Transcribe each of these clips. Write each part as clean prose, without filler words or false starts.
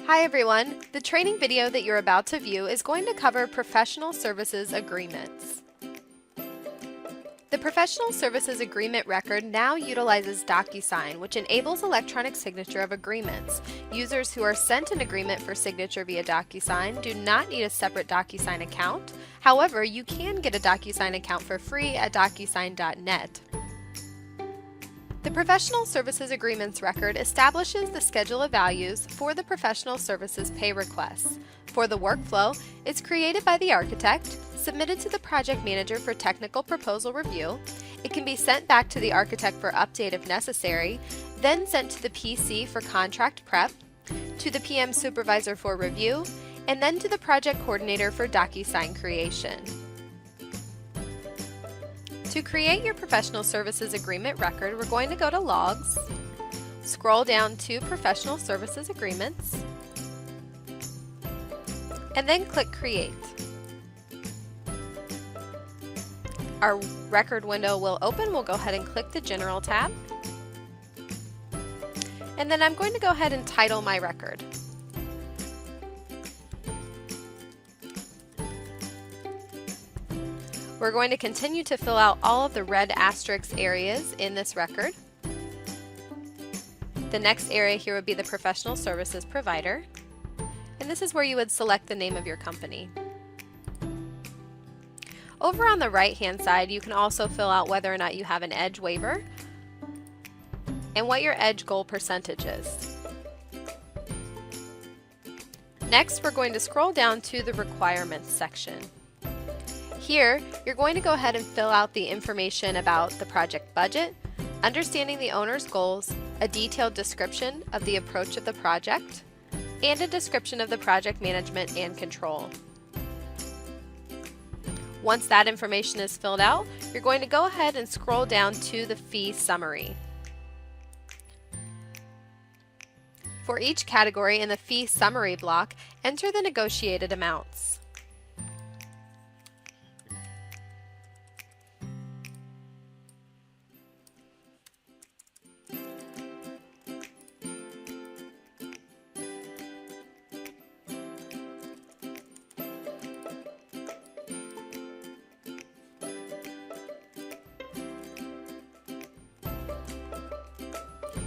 Hi everyone! The training video that you're about to view is going to cover professional services agreements. The Professional Services Agreement record now utilizes DocuSign, which enables electronic signature of agreements. Users who are sent an agreement for signature via DocuSign do not need a separate DocuSign account. However, you can get a DocuSign account for free at DocuSign.net. The Professional Services Agreements record establishes the schedule of values for the professional services pay requests. For the workflow, it's created by the architect, submitted to the project manager for technical proposal review. It can be sent back to the architect for update if necessary, then sent to the PC for contract prep, to the PM supervisor for review, and then to the project coordinator for DocuSign creation. To create your Professional Services Agreement record, we're going to go to Logs, scroll down to Professional Services Agreements, and then click Create. Our record window will open. We'll go ahead and click the General tab. And then I'm going to go ahead and title my record. We're going to continue to fill out all of the red asterisk areas in this record. The next area here would be the professional services provider, and this is where you would select the name of your company. Over on the right hand side, you can also fill out whether or not you have an EDGE waiver and what your EDGE goal percentage is. Next, we're going to scroll down to the requirements section. Here, you're going to go ahead and fill out the information about the project budget, understanding the owner's goals, a detailed description of the approach of the project, and a description of the project management and control. Once that information is filled out, you're going to go ahead and scroll down to the fee summary. For each category in the fee summary block, enter the negotiated amounts.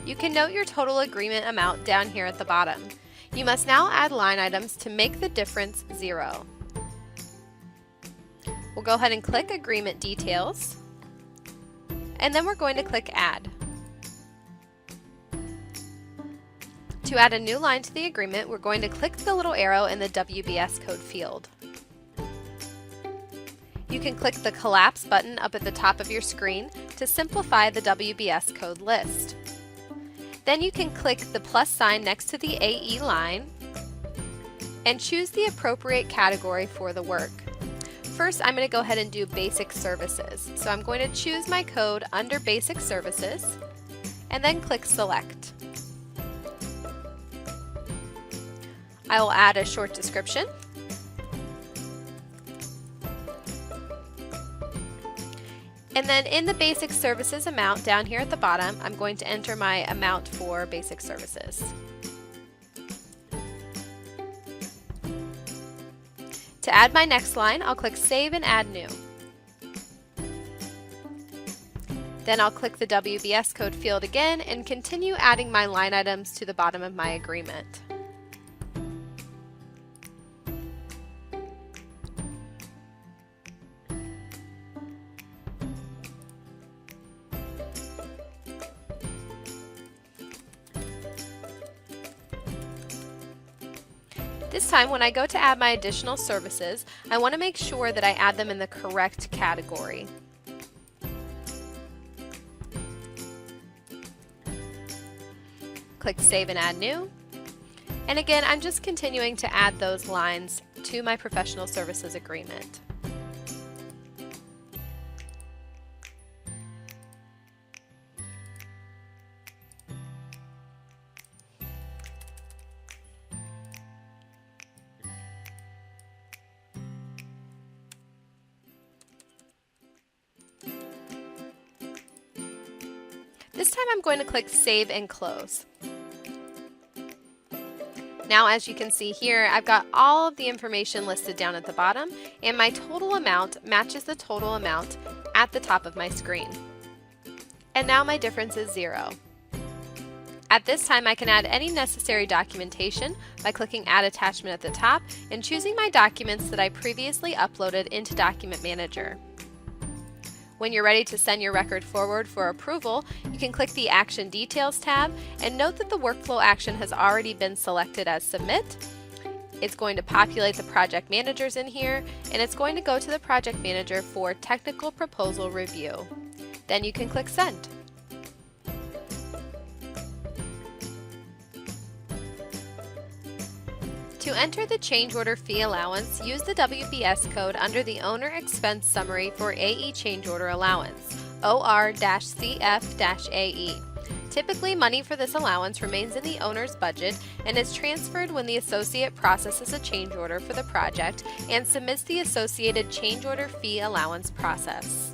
You can note your total agreement amount down here at the bottom. You must now add line items to make the difference 0. We'll go ahead and click Agreement Details, and then we're going to click Add. To add a new line to the agreement, we're going to click the little arrow in the WBS code field. You can click the Collapse button up at the top of your screen to simplify the WBS code list. Then you can click the plus sign next to the AE line and choose the appropriate category for the work. First, I'm going to go ahead and do Basic Services. So I'm going to choose my code under Basic Services and then click Select. I will add a short description. And then in the Basic Services amount down here at the bottom, I'm going to enter my amount for Basic Services. To add my next line, I'll click Save and Add New. Then I'll click the WBS code field again and continue adding my line items to the bottom of my agreement. This time, when I go to add my additional services, I want to make sure that I add them in the correct category. Click Save and Add New. And again, I'm just continuing to add those lines to my professional services agreement. This time I'm going to click Save and Close. Now, as you can see here, I've got all of the information listed down at the bottom, and my total amount matches the total amount at the top of my screen. And now my difference is 0. At this time, I can add any necessary documentation by clicking Add Attachment at the top and choosing my documents that I previously uploaded into Document Manager. When you're ready to send your record forward for approval, you can click the Action Details tab and note that the workflow action has already been selected as Submit. It's going to populate the project managers in here, and it's going to go to the project manager for Technical Proposal Review. Then you can click Send. To enter the change order fee allowance, use the WBS code under the Owner Expense Summary for AE Change Order Allowance, OR-CF-AE. Typically, money for this allowance remains in the owner's budget and is transferred when the associate processes a change order for the project and submits the associated change order fee allowance process.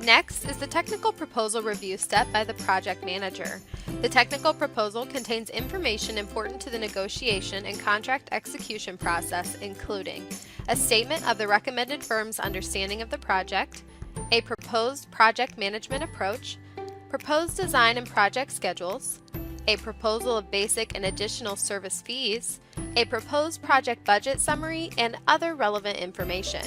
Next is the Technical Proposal Review step by the project manager. The technical proposal contains information important to the negotiation and contract execution process, including a statement of the recommended firm's understanding of the project, a proposed project management approach, proposed design and project schedules, a proposal of basic and additional service fees, a proposed project budget summary, and other relevant information.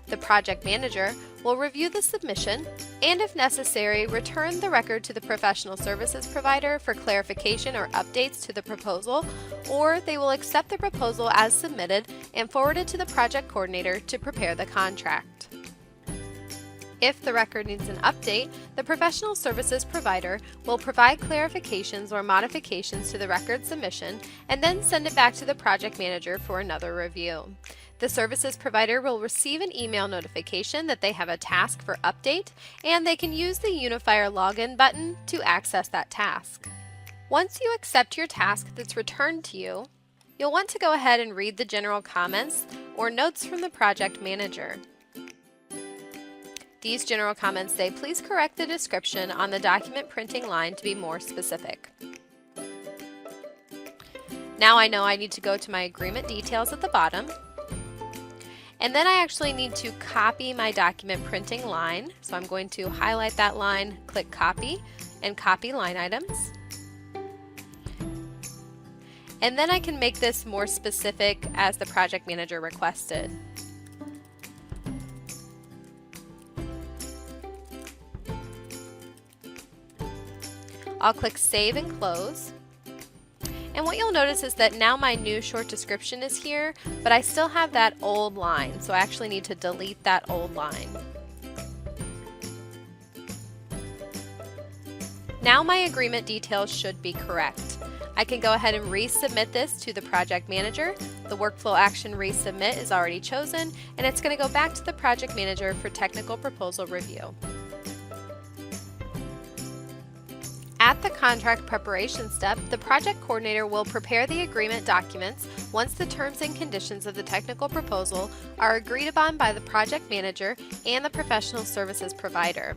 The project manager will review the submission and, if necessary, return the record to the professional services provider for clarification or updates to the proposal, or they will accept the proposal as submitted and forward it to the project coordinator to prepare the contract. If the record needs an update, the professional services provider will provide clarifications or modifications to the record submission and then send it back to the project manager for another review. The services provider will receive an email notification that they have a task for update, and they can use the Unifier Login button to access that task. Once you accept your task that's returned to you, you'll want to go ahead and read the general comments or notes from the project manager. These general comments say, please correct the description on the document printing line to be more specific. Now I know I need to go to my agreement details at the bottom. And then I actually need to copy my document printing line. So I'm going to highlight that line, click Copy, and copy line items. And then I can make this more specific as the project manager requested. I'll click Save and Close. And what you'll notice is that now my new short description is here, but I still have that old line, so I actually need to delete that old line. Now my agreement details should be correct. I can go ahead and resubmit this to the project manager. The workflow action resubmit is already chosen, and it's going to go back to the project manager for technical proposal review. At the contract preparation step, the project coordinator will prepare the agreement documents once the terms and conditions of the technical proposal are agreed upon by the project manager and the professional services provider.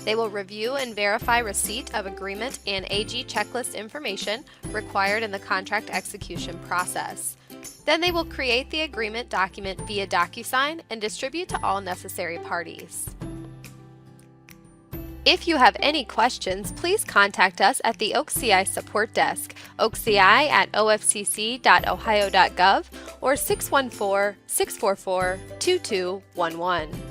They will review and verify receipt of agreement and AG checklist information required in the contract execution process. Then they will create the agreement document via DocuSign and distribute to all necessary parties. If you have any questions, please contact us at the OCI Support Desk, OCI@ofcc.ohio.gov or 614-644-2211.